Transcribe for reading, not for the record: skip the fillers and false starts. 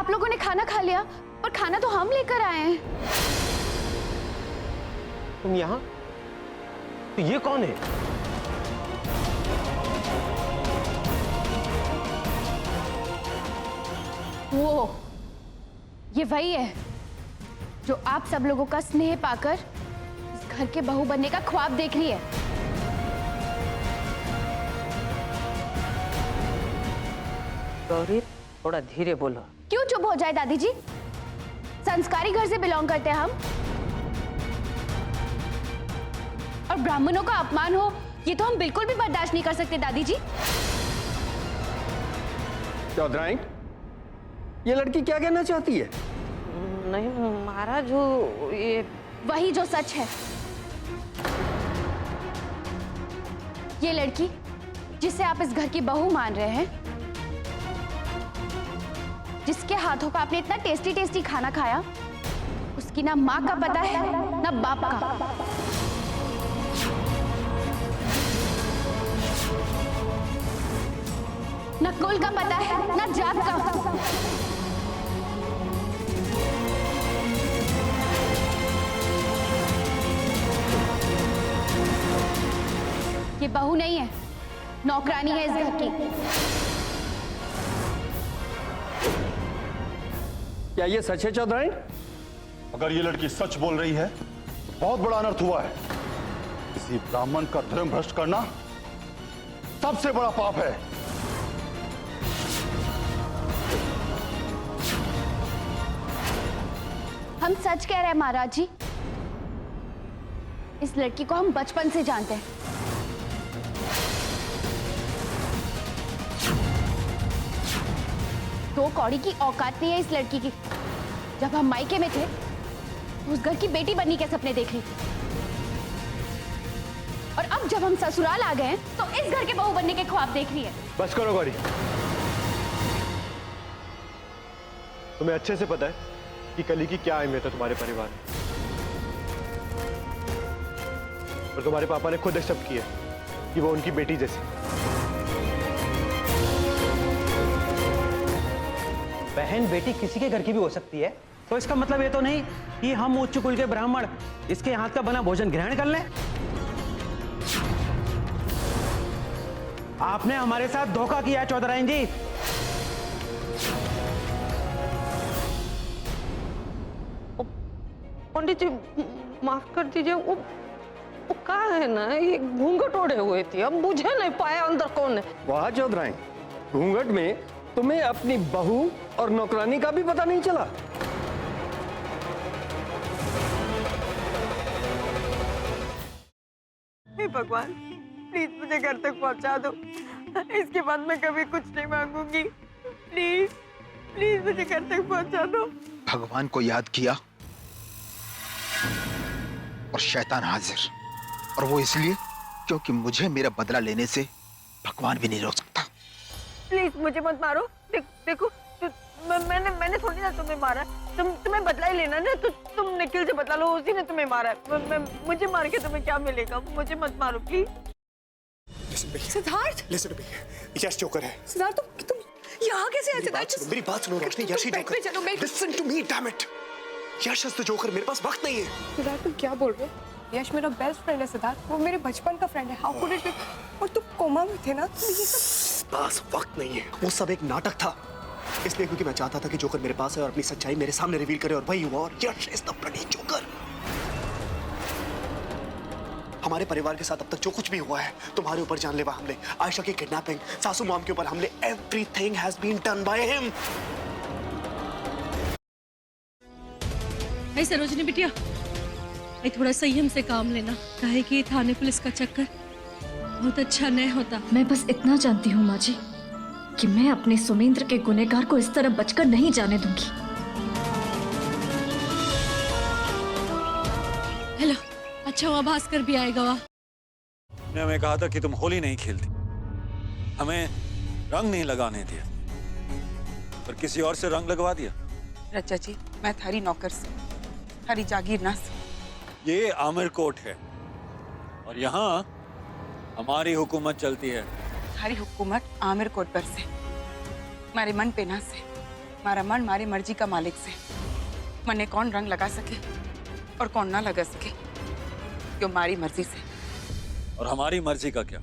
आप लोगों ने खाना खा लिया, और खाना तो हम लेकर आए हैं। तुम यहाँ? तो ये कौन है? वो ये वही है जो आप सब लोगों का स्नेह पाकर इस घर के बहू बनने का ख्वाब देख रही है। गौरी, थोड़ा धीरे बोलो। क्यों चुप हो जाए दादी जी? संस्कारी घर से बिलोंग करते हैं हम, और ब्राह्मणों का अपमान हो ये तो हम बिल्कुल भी बर्दाश्त नहीं कर सकते दादी जी। चौधराइन, ये लड़की क्या कहना चाहती है? नहीं महाराज, वो ये वही जो सच है। ये लड़की जिसे आप इस घर की बहू मान रहे हैं, जिसके हाथों का आपने इतना टेस्टी टेस्टी खाना खाया, उसकी ना माँ का पता है ना बाप का। ना कुल का पता है ना जात का। ये बहू नहीं है, नौकरानी है इस घर की। क्या ये सच है चौधराइन? अगर ये लड़की सच बोल रही है तो बहुत बड़ा अनर्थ हुआ है। किसी ब्राह्मण का धर्म भ्रष्ट करना सबसे बड़ा पाप है। हम सच कह रहे हैं महाराज जी। इस लड़की को हम बचपन से जानते हैं। दो कौड़ी की औकात नहीं है इस लड़की की। जब हम मायके में थे तो उस घर की बेटी बनने के सपने देख रही थी, और अब जब हम ससुराल आ गए हैं तो इस घर के बहू बनने के ख्वाब देख रही है। बस करो गौरी। तुम्हें अच्छे से पता है कि कली की क्या अहमियत है तुम्हारे परिवार में, और तुम्हारे पापा ने खुद एक्सेप्ट किया कि वो उनकी बेटी जैसी। बहन बेटी किसी के घर की भी हो सकती है, तो इसका मतलब ये तो नहीं कि हम उच्च कुल के ब्राह्मण इसके हाथ का बना भोजन ग्रहण कर लें। आपने हमारे साथ धोखा किया है चौधराइन जी। पंडित जी माफ कर दीजिए, वो कहा है ना, ये घूंघट ओढ़े हुए थी, अब मुझे नहीं पाया अंदर कौन है। वाह चौधराइन, घूंघट में तुम्हें अपनी बहू और नौकरानी का भी पता नहीं चला। हे भगवान, प्लीज मुझे घर तक पहुंचा दो। इसके बाद मैं कभी कुछ नहीं मांगूंगी। प्लीज प्लीज मुझे घर तक पहुंचा दो। भगवान को याद किया और शैतान हाजिर, और वो इसलिए क्योंकि मुझे मेरा बदला लेने से भगवान भी नहीं रोक सकता। प्लीज मुझे मत मारो। देखो मैंने थोड़ी ना तुम्हें मारा। तुम्हें बदला ही लेना ना, तो तुम निखिल से बदला लो, उसी ने तुम्हें मारा है। मुझे मार के तुम्हें क्या मिलेगा? मुझे मत मारो प्लीज। सिद्धार्थ, यश जोकर है। सिद्धार्थ तुम यहाँ कैसे आए? सिद्धार्थ मेरी बात सुनो रोशनी, यश ही जोकर। चलो listen to me, damn it. Yash is the joker, मेरे पास वक्त नहीं है। सिद्धार्थ तुम क्या बोल रहे हो? यश मेरा बेस्ट फ्रेंड है सिद्धार्थ, वो मेरे बचपन का फ्रेंड है। How could it be? और तुम कोमा में थे ना, तो ये सब पास वक्त नहीं है। वो सब एक नाटक था, इसलिए क्योंकि मैं चाहता था कि जोकर मेरे पास है और अपनी सच्चाई मेरे सामने रिवील करे, और वही हुआ। और यश इज द ब्लडी जोकर। हमारे परिवार के साथ अब तक जो कुछ भी हुआ है, तुम्हारे ऊपर जानलेवा हमले, आयशा की किडनैपिंग, सासू मॉम के ऊपर हमले, everything has been done by him. नहीं सरोजनी बिटिया, थोड़ा संयम से काम लेना, काहे कि थाने पुलिस का चक्कर बहुत अच्छा नहीं होता। मैं बस इतना जानती हूँ माँ जी कि मैं अपने सुमेंद्र के गुनहगार को इस तरह बचकर नहीं जाने दूंगी। हेलो, अच्छा हुआ भास्कर भी आएगा। वाह, ने हमें कहा था कि तुम होली नहीं खेलती, हमें रंग नहीं लगाने दिया, पर किसी और से रंग लगवा दिया। रचा जी, मैं थारी नौकर से, थारी जागीर ना से। ये आमिर कोट है और यहाँ हमारी हुकूमत चलती है। थारी हुकूमत आमिर कोट पर से, हमारे मन पे ना से। मारा मन मारी मर्जी का मालिक से मने कौन रंग लगा सके और कौन ना लगा सके, क्यों मारी मर्जी से। और हमारी मर्जी का क्या?